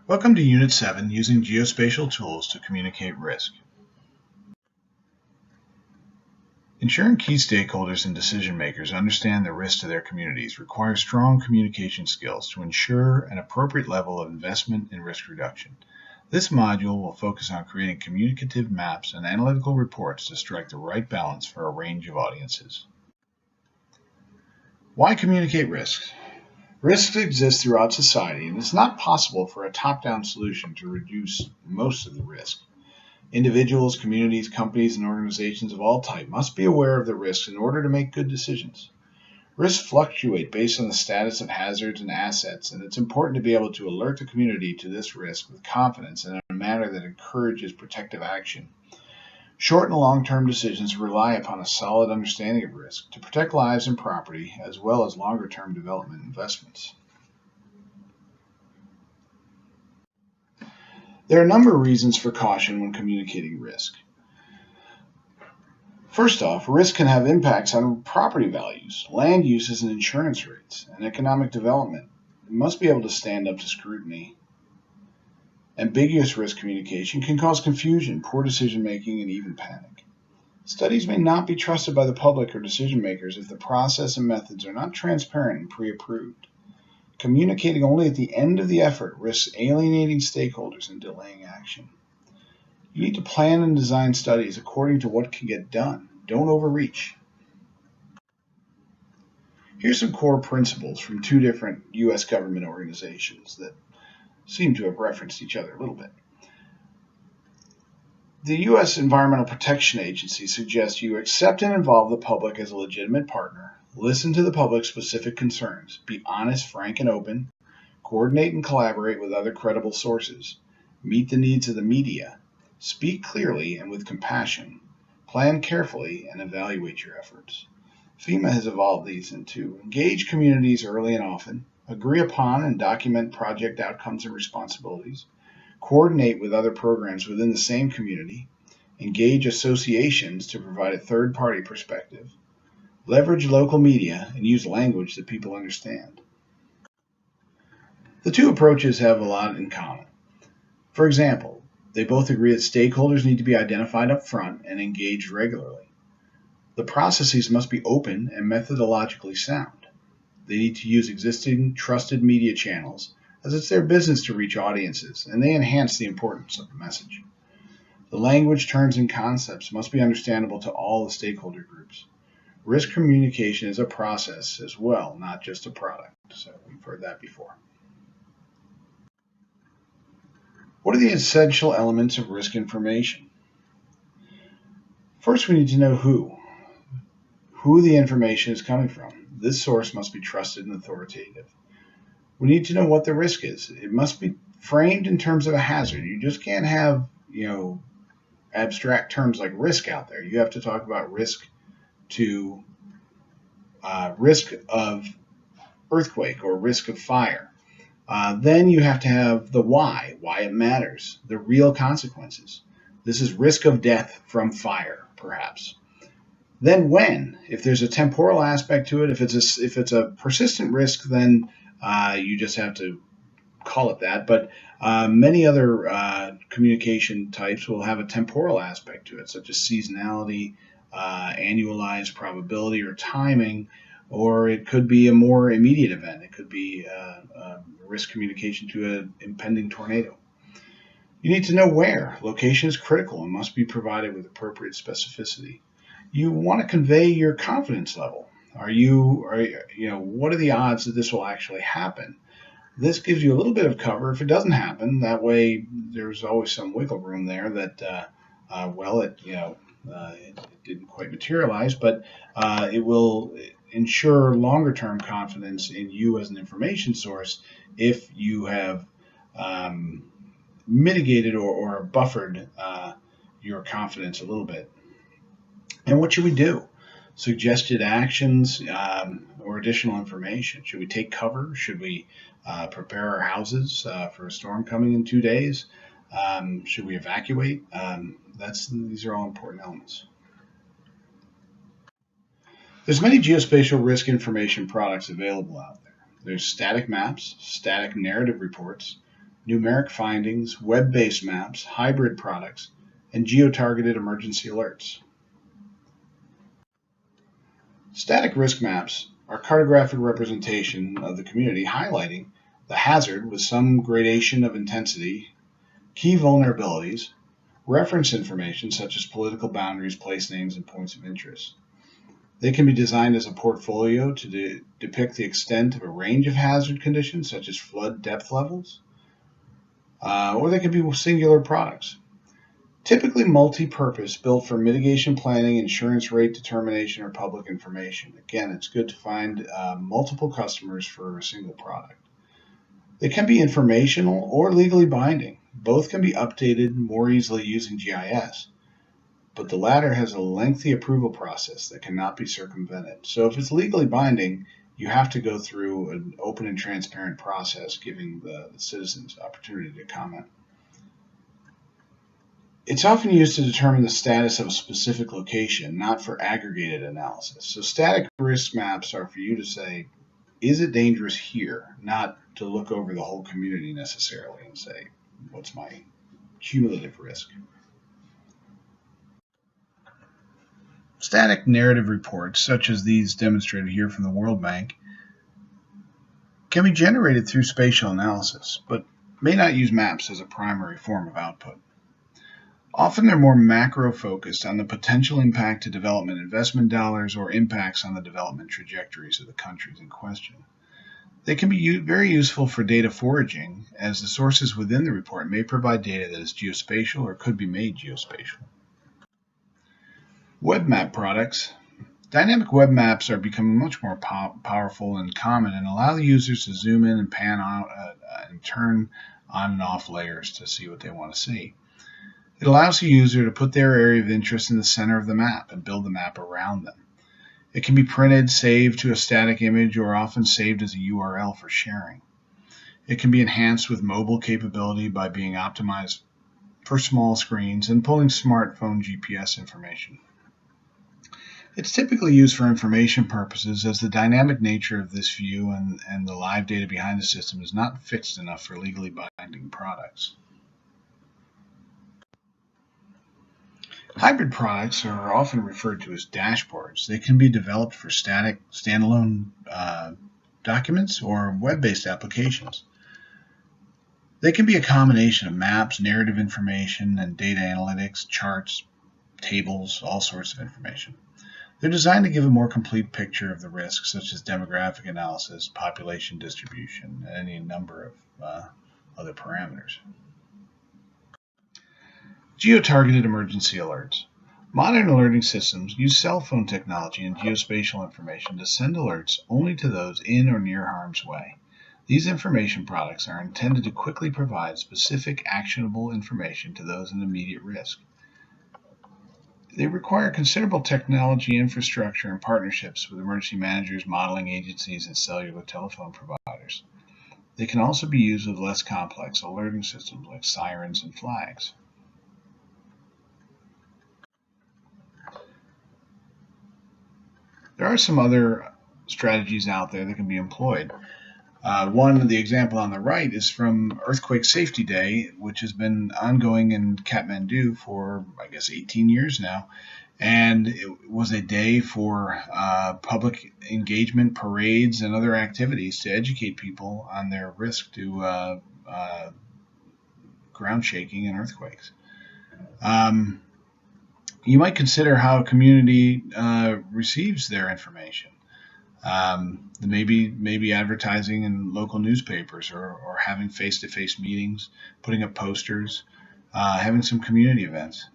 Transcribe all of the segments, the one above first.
Welcome to Unit 7, Using Geospatial Tools to Communicate Risk. Ensuring key stakeholders and decision makers understand the risks to their communities requires strong communication skills to ensure an appropriate level of investment in risk reduction. This module will focus on creating communicative maps and analytical reports to strike the right balance for a range of audiences. Why communicate risks? Risks exist throughout society, and it's not possible for a top-down solution to reduce most of the risk. Individuals, communities, companies, and organizations of all types must be aware of the risks in order to make good decisions. Risks fluctuate based on the status of hazards and assets, and it's important to be able to alert the community to this risk with confidence and in a manner that encourages protective action. Short and long-term decisions rely upon a solid understanding of risk to protect lives and property, as well as longer-term development investments. There are a number of reasons for caution when communicating risk. First off, risk can have impacts on property values, land uses, and insurance rates, and economic development. It must be able to stand up to scrutiny. Ambiguous risk communication can cause confusion, poor decision-making, and even panic. Studies may not be trusted by the public or decision makers if the process and methods are not transparent and pre-approved. Communicating only at the end of the effort risks alienating stakeholders and delaying action. You need to plan and design studies according to what can get done. Don't overreach. Here's some core principles from two different U.S. government organizations that seem to have referenced each other a little bit. The U.S. Environmental Protection Agency suggests you accept and involve the public as a legitimate partner, listen to the public's specific concerns, be honest, frank, and open, coordinate and collaborate with other credible sources, meet the needs of the media, speak clearly and with compassion, plan carefully, and evaluate your efforts. FEMA has evolved these into engage communities early and often, agree upon and document project outcomes and responsibilities, coordinate with other programs within the same community, engage associations to provide a third-party perspective, leverage local media, and use language that people understand. The two approaches have a lot in common. For example, they both agree that stakeholders need to be identified up front and engaged regularly. The processes must be open and methodologically sound. They need to use existing trusted media channels, as it's their business to reach audiences, and they enhance the importance of the message. The language, terms, and concepts must be understandable to all the stakeholder groups. Risk communication is a process as well, not just a product. So we've heard that before. What are the essential elements of risk information? First, we need to know who the information is coming from. This source must be trusted and authoritative. We need to know what the risk is. It must be framed in terms of a hazard. You just can't have, abstract terms like risk out there. You have to talk about risk of earthquake or risk of fire. Then you have to have the why it matters, the real consequences. This is risk of death from fire, perhaps. Then when, if there's a temporal aspect to it, if it's a persistent risk, then you just have to call it that. But many other communication types will have a temporal aspect to it, such as seasonality, annualized probability or timing, or it could be a more immediate event. It could be risk communication to an impending tornado. You need to know where. Location is critical and must be provided with appropriate specificity. You want to convey your confidence level. What are the odds that this will actually happen? This gives you a little bit of cover if it doesn't happen. That way, there's always some wiggle room there that, it didn't quite materialize, but it will ensure longer-term confidence in you as an information source if you have mitigated or buffered your confidence a little bit. And what should we do? Suggested actions or additional information. Should we take cover? Should we prepare our houses for a storm coming in 2 days? Should we evacuate? These are all important elements. There's many geospatial risk information products available out there. There's static maps, static narrative reports, numeric findings, web-based maps, hybrid products, and geo-targeted emergency alerts. Static risk maps are cartographic representation of the community highlighting the hazard with some gradation of intensity, key vulnerabilities, reference information such as political boundaries, place names, and points of interest. They can be designed as a portfolio to depict the extent of a range of hazard conditions such as flood depth levels, or they can be singular products. Typically multi-purpose, built for mitigation planning, insurance rate determination, or public information. Again, it's good to find multiple customers for a single product. They can be informational or legally binding. Both can be updated more easily using GIS, but the latter has a lengthy approval process that cannot be circumvented. So if it's legally binding, you have to go through an open and transparent process, giving the citizens opportunity to comment. It's often used to determine the status of a specific location, not for aggregated analysis. So static risk maps are for you to say, is it dangerous here? Not to look over the whole community necessarily and say, what's my cumulative risk? Static narrative reports, such as these demonstrated here from the World Bank, can be generated through spatial analysis, but may not use maps as a primary form of output. Often they're more macro-focused on the potential impact to development investment dollars or impacts on the development trajectories of the countries in question. They can be very useful for data foraging, as the sources within the report may provide data that is geospatial or could be made geospatial. Web map products. Dynamic web maps are becoming much more powerful and common and allow the users to zoom in and pan out and turn on and off layers to see what they want to see. It allows the user to put their area of interest in the center of the map and build the map around them. It can be printed, saved to a static image, or often saved as a URL for sharing. It can be enhanced with mobile capability by being optimized for small screens and pulling smartphone GPS information. It's typically used for information purposes, as the dynamic nature of this view and the live data behind the system is not fixed enough for legally binding products. Hybrid products are often referred to as dashboards. They can be developed for static, standalone documents or web-based applications. They can be a combination of maps, narrative information, and data analytics, charts, tables, all sorts of information. They're designed to give a more complete picture of the risks, such as demographic analysis, population distribution, and any number of other parameters. Geo-targeted emergency alerts. Modern alerting systems use cell phone technology and geospatial information to send alerts only to those in or near harm's way. These information products are intended to quickly provide specific, actionable information to those in immediate risk. They require considerable technology infrastructure and partnerships with emergency managers, modeling agencies, and cellular telephone providers. They can also be used with less complex alerting systems like sirens and flags. There are some other strategies out there that can be employed. The example on the right is from Earthquake Safety Day, which has been ongoing in Kathmandu for, 18 years now. And it was a day for public engagement, parades, and other activities to educate people on their risk to ground shaking and earthquakes. You might consider how a community receives their information. Maybe advertising in local newspapers or having face-to-face meetings, putting up posters, having some community events.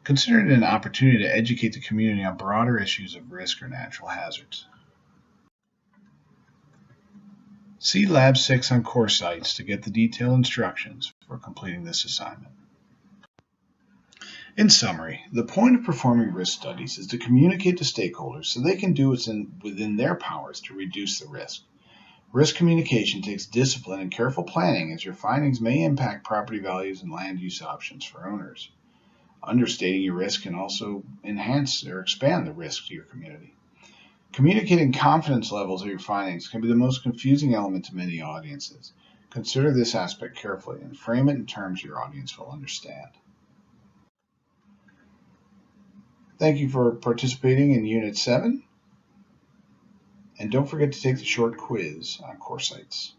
Consider it an opportunity to educate the community on broader issues of risk or natural hazards. See Lab 6 on course sites to get the detailed instructions for completing this assignment. In summary, the point of performing risk studies is to communicate to stakeholders so they can do what's within their powers to reduce the risk. Risk communication takes discipline and careful planning, as your findings may impact property values and land use options for owners. Understating your risk can also enhance or expand the risk to your community. Communicating confidence levels of your findings can be the most confusing element to many audiences. Consider this aspect carefully and frame it in terms your audience will understand. Thank you for participating in Unit 7, and don't forget to take the short quiz on Core Sites.